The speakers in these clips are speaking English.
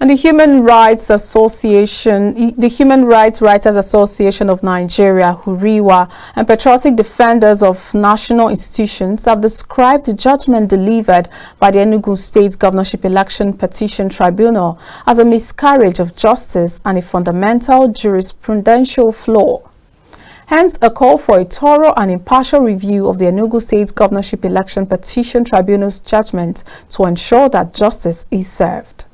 And the Human Rights Writers Association of Nigeria, HURIWA, and patriotic defenders of national institutions have described the judgment delivered by the ENUGU State Governorship Election Petition Tribunal as a miscarriage of justice and a fundamental jurisprudential flaw. Hence, a call for a thorough and impartial review of the ENUGU State Governorship Election Petition Tribunal's judgment to ensure that justice is served.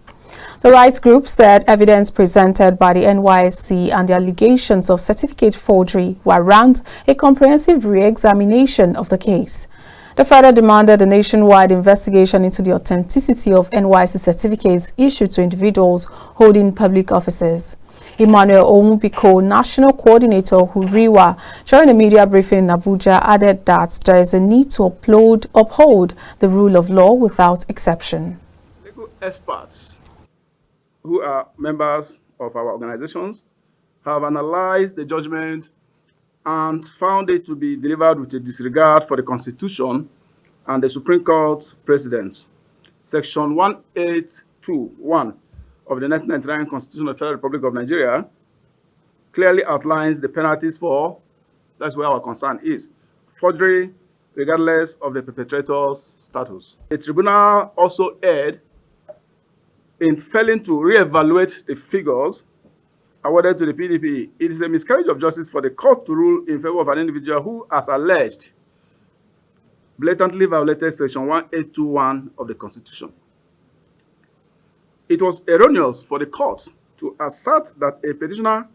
The rights group said evidence presented by the NYSC and the allegations of certificate forgery warrant a comprehensive re-examination of the case. They further demanded a nationwide investigation into the authenticity of NYSC certificates issued to individuals holding public offices. Emmanuel Omubiko, National Coordinator HURIWA, during a media briefing in Abuja, added that there is a need to uphold the rule of law without exception. Legal experts who are members of our organizations have analyzed the judgment and found it to be delivered with a disregard for the Constitution and the Supreme Court's precedents. Section 1821 of the 1999 Constitution of the Federal Republic of Nigeria clearly outlines the penalties for, that's where our concern is, forgery, regardless of the perpetrator's status. The tribunal also erred in failing to re-evaluate the figures awarded to the PDP. It is a miscarriage of justice for the court to rule in favor of an individual who, as alleged, blatantly violated Section 1821 of the Constitution. It was erroneous for the court to assert that a petitioner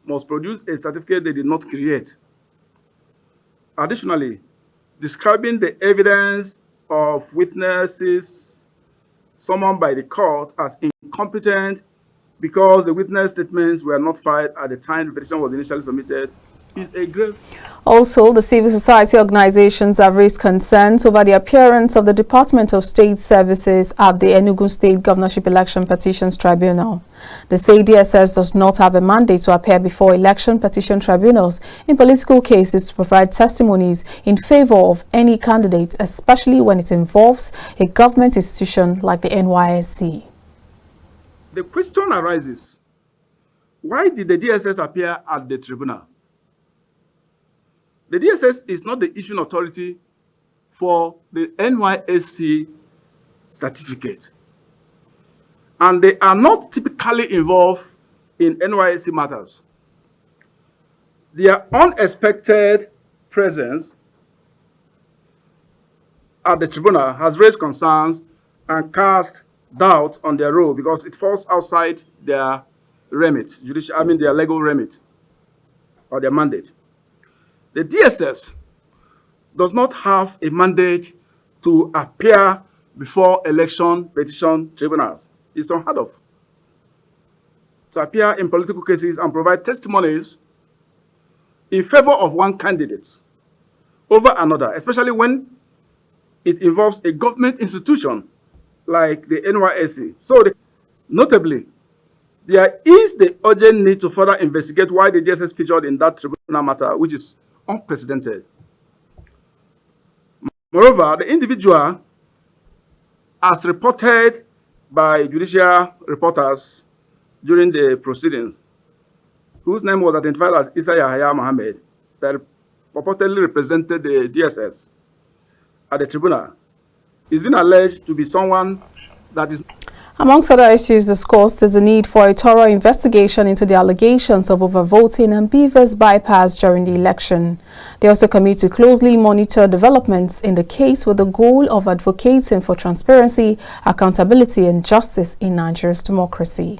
must produce a certificate they did not create. Additionally, describing the evidence of witnesses summoned by the court as incompetent because the witness statements were not filed at the time the petition was initially submitted is a grave. Also, the civil society organizations have raised concerns over the appearance of the Department of State Services at the ENUGU State Governorship Election Petitions Tribunal. They say DSS does not have a mandate to appear before election petition tribunals in political cases to provide testimonies in favor of any candidate, especially when it involves a government institution like the NYSC. The question arises, why did the DSS appear at the tribunal? The DSS is not the issuing authority for the NYSC certificate. And they are not typically involved in NYSC matters. Their unexpected presence at the tribunal has raised concerns and cast doubt on their role because it falls outside their remit, their legal remit or their mandate. The DSS does not have a mandate to appear before election petition tribunals. It's unheard of. To appear in political cases and provide testimonies in favor of one candidate over another, especially when it involves a government institution like the NYSC. So, notably, there is the urgent need to further investigate why the DSS featured in that tribunal matter, which is unprecedented. Moreover, the individual, as reported by judicial reporters during the proceedings, whose name was identified as Isa Yahya Mohammed, that purportedly represented the DSS at the tribunal, is being alleged to be someone that is... Amongst other issues discussed is the need for a thorough investigation into the allegations of overvoting and beavers bypass during the election. They also commit to closely monitor developments in the case with the goal of advocating for transparency, accountability and justice in Nigeria's democracy.